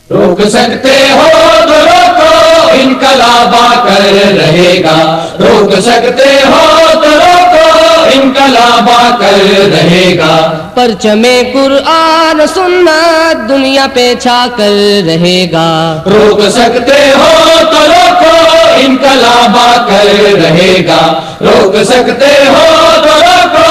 روک سکتے ہو تو روکو انقلاب آ کر رہے گا، روک سکتے ہو تو روکو انقلاب آ کر رہے گا، پرچم قرآن سنت دنیا پہ چھا کر رہے گا، روک سکتے ہو تو روکو انقلاب آ کر رہے گا، روک سکتے ہو تو روکو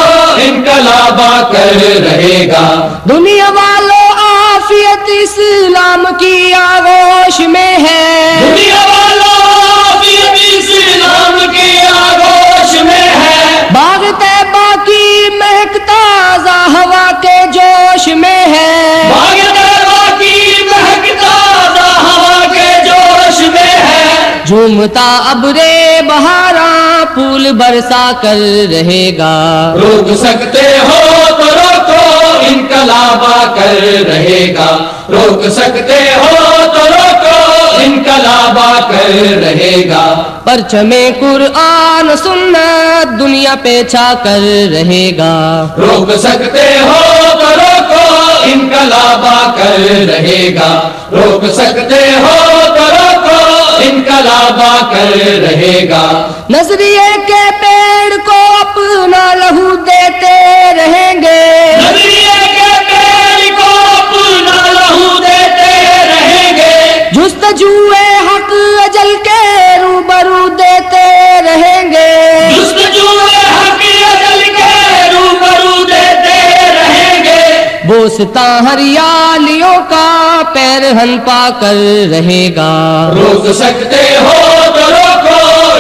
انقلاب آ کر رہے گا، دنیا والوں عافیت اسلام کی آغوش میں ہے، دنیا والوں عافیت اسلام کی آغوش میں ہے، باغ طیبہ کی مہک تازہ ہوا کے جوش میں ہے، باغ طیبہ کی مہک تازہ ہوا کے جوش میں ہے، جھومتا ابرے بہاراں پھول برسا کر رہے گا، روک سکتے ہو تو روکو انقلاب آ کر رہے گا، روک سکتے ہو تو روکو انقلاب آ کر رہے گا، پرچم قرآن سنت دنیا پہ چھا کر رہے گا، روک سکتے ہو تو روکو انقلاب آ کر رہے گا، روک سکتے ہو تو روکو انقلاب آ کر رہے گا، نظریے کے پیڑ کو اپنا لہو دیتے رہیں گے، نظریے کے پیڑ کو اپنا لہو دیتے رہیں گے، جستجوئے حق اجل کے روبرو دیتے رہیں گے، جستجوئے حق اجل کے روبرو دیتے رہیں گے، بوسطاں ہریالیوں کا پیرہن پا کر رہے گا، روک سکتے ہو تو روکو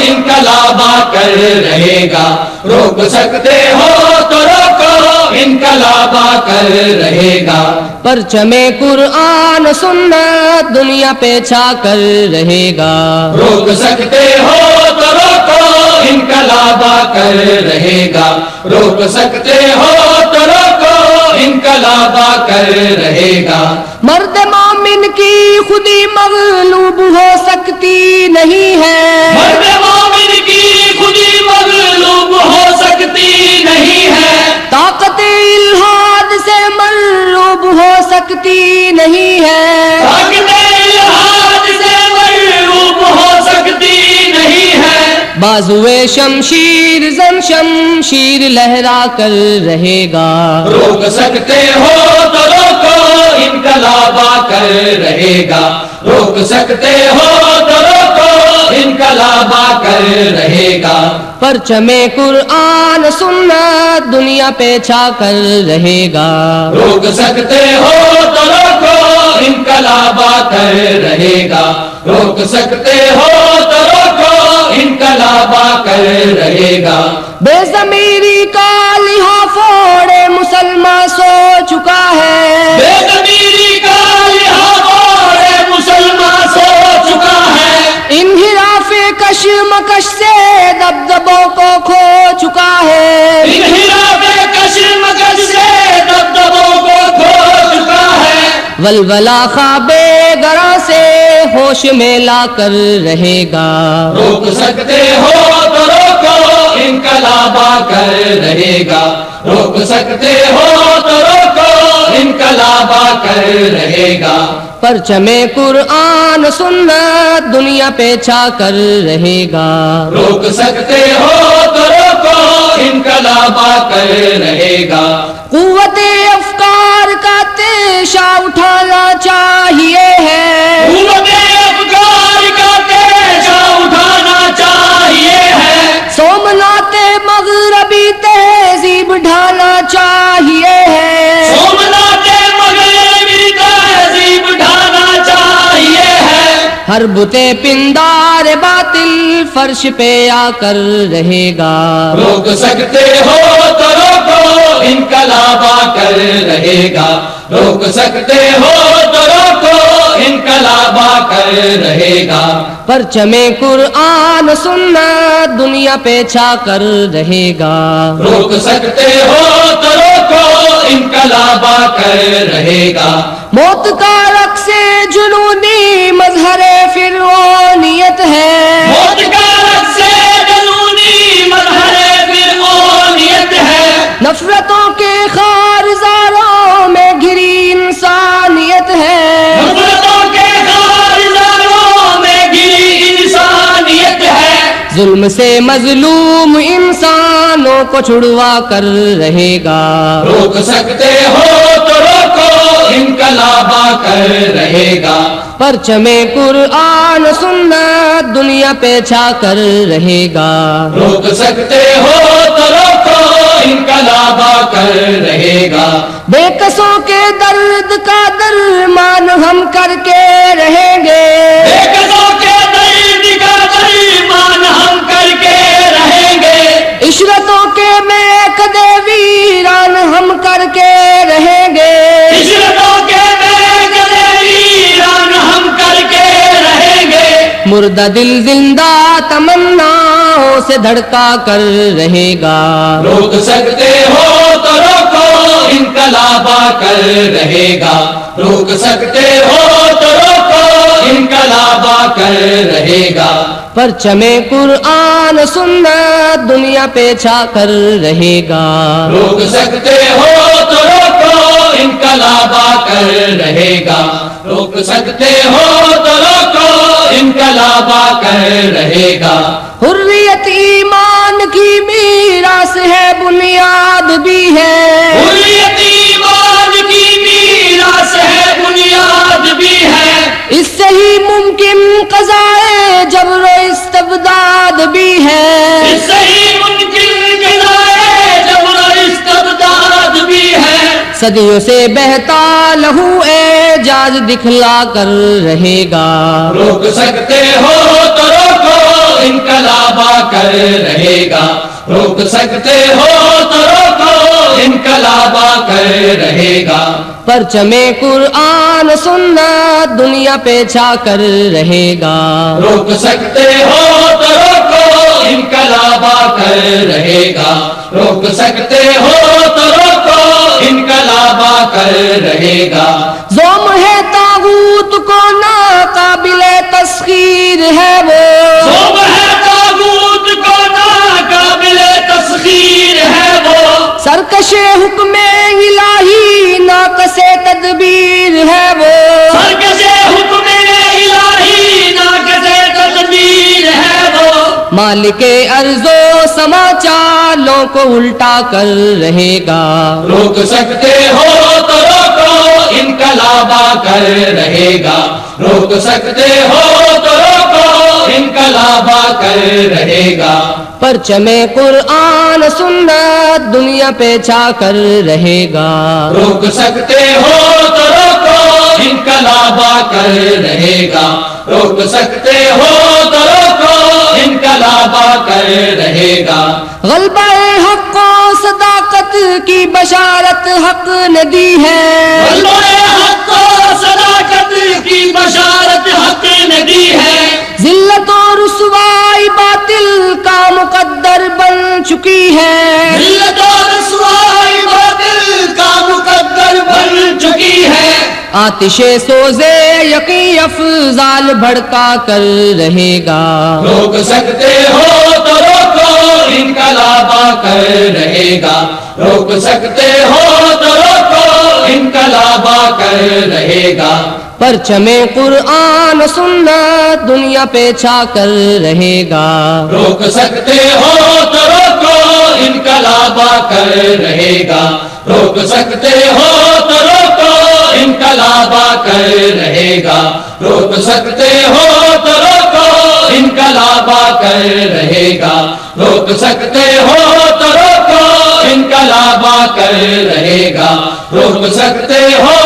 انقلاب آ کر رہے گا، روک سکتے ہو تو روکو انقلاب آ کر رہے گا، پرچم قرآن سنت دنیا پہ چھا کر رہے گا، روک سکتے ہو تو روکو انقلاب آ کر رہے گا، روک سکتے ہو تو روکو انقلاب آ کر رہے گا، مرد مومن کی خودی مغلوب ہو سکتی نہیں ہے، مرد مومن کی خودی مغلوب ہو سکتی نہیں ہے، طاقت الہاد سے مرعوب ہو سکتی نہیں ہے، طاقت الہاد سے مرعوب ہو سکتی نہیں ہے، بازوئے شمشیر زن شمشیر لہرا کر رہے گا، روک سکتے ہو تو روکو انقلاب آ کر رہے گا، روک سکتے ہو تو روکو انقلاب آ کر رہے گا، پرچم قرآن سنت دنیا پہ چھا کر رہے گا، روک سکتے ہو تو روکو انقلاب آ کر رہے گا، روک سکتے ہو تو روکو انقلاب آ کر رہے گا، بے ضمیری کا لحاظ پھوڑے مسلمان سو چکا ہے، بے ضمیری کا لحاظ پھوڑے مسلمان سو چکا ہے، انحراف کشمکش سے دبدبوں کو کھو چکا ہے، انحراف کشمکش سے دبدبوں کو کھو چکا ہے، ولولہ خواب گراں سے ہوش میں لا کر رہے گا، روک سکتے ہو تو روکو انقلاب آ کر رہے گا، روک سکتے ہو تو روکو انقلاب آ کر رہے گا، پرچم قرآن سنت دنیا پہ چھا کر رہے گا، روک سکتے ہو تو روکو انقلاب آ کر رہے گا، قوت افکار کا تیشہ اٹھانا چاہیے ہے، قوت افکار کا تیشہ اٹھانا چاہیے ہے، سومنات مغربی تہذیب ڈھانا چاہیے ہے، سومنات مغربی تہذیب ڈھانا چاہیے ہے، ہر بتے پندار باطل فرش پہ آ کر رہے گا، روک سکتے ہو تو روکو انقلاب آ کر رہے گا، روک سکتے ہو تو روکو انقلاب آ کر رہے گا، پرچم قرآن سنت دنیا پہ چھا کر رہے گا، روک سکتے ہو تو روکو انقلاب آ کر رہے گا، موت کا رقص جنونی مظہر فرعونیت ہے، موت کا رقص جنونی مظہر فرعونیت ہے، نفرتوں کے خارزاروں میں گھری انسانیت ہے، نفرتوں کے ظلم سے مظلوم انسانوں کو چھڑوا کر رہے گا. روک سکتے ہو تو روکو انقلاب آ کر رہے گا. پرچم قرآن سنت دنیا پہ چھا کر رہے گا. روک سکتے ہو تو روکو انقلاب آ کر رہے گا. بے کسوں کے درد کا درمان ہم کر کے رہیں گے. بے کسوں کے درد کا درمان ہم کر کے رہیں گے. عشرتوں کے میکدے ویران ہم کر کے رہیں گے. عشرتوں کے میکدے ویران ہم کر کے رہیں گے. مردہ دل زندہ تمناؤں سے دھڑکا کر رہے گا. روک سکتے ہو تو روکو انقلاب آ کر رہے گا. روک سکتے ہو تو روکو انقلاب آ کر رہے گا. پرچم قرآن سنت دنیا پہ چھا کر رہے گا. روک سکتے ہو تو روکو انقلاب آ کر رہے گا. روک سکتے ہو تو روکو انقلاب آ کر رہے گا. حریت ایمان کی میراث ہے بنیاد بھی ہے. حریت ایمان کی میراث ہے بنیاد بھی ہے. اس سے ہی ممکن قضائے جبر و استبداد بھی ہے. اس سے ہی ممکن قضائے جبر و استبداد بھی ہے. صدیوں سے بہتا لہو اعجاز دکھلا کر رہے گا. روک سکتے ہو تو روکو انقلاب آ کر رہے گا. روک سکتے ہو تو روکو انقلاب آ کر رہے گا. پرچم قرآن سنت دنیا پہ چھا کر رہے گا. روک سکتے ہو تو روکو انقلاب آ کر رہے گا. روک سکتے ہو تو روکو انقلاب آ کر رہے گا. زوم ہے طاغوت کو ناقابل تسخیر ہے وہ. زوم ہے طاغوت کو ناقابل تسخیر ہے وہ. سرکش حکم الہی ناقص تدبیر ہے وہ. سرکش حکم الہی ناقص تدبیر ہے وہ. مالک ارض و سما چالوں کو الٹا کر رہے گا. روک سکتے ہو تو روکو انقلاب آ کر رہے گا. روک سکتے ہو تو روکو انقلاب آ کر رہے گا. پرچم قرآن سنت دنیا پہ چھا کر رہے گا. روک سکتے ہو تو روکو انقلاب آ کر رہے گا. روک سکتے ہو تو روکو انقلاب آ کر رہے گا. غلبہ حق و صداقت کی بشارت حق نے دی ہے. غلبہ حق و صداقت کی بشارت حق نے دی ہے. ذلت و رسوائی باطل کا مقدر بن چکی ہے. ذلت و رسوائی باطل کا مقدر بن چکی ہے. آتش سوزے یقین افضال بھڑکا کر رہے گا. روک سکتے ہو تو روکو انقلاب آ کر رہے گا. روک سکتے ہو تو روکو انقلاب آ کر رہے گا. پرچم قرآن سنت دنیا پہ چھا کر رہے گا. روک سکتے ہو تو روکو انقلاب آ کر رہے گا. روک سکتے ہو تو روکو انقلاب آ کر رہے گا. روک سکتے ہو تو روکو انقلاب آ کر رہے گا. روک سکتے ہو تو روکو انقلاب آ کر رہے گا. روک سکتے ہو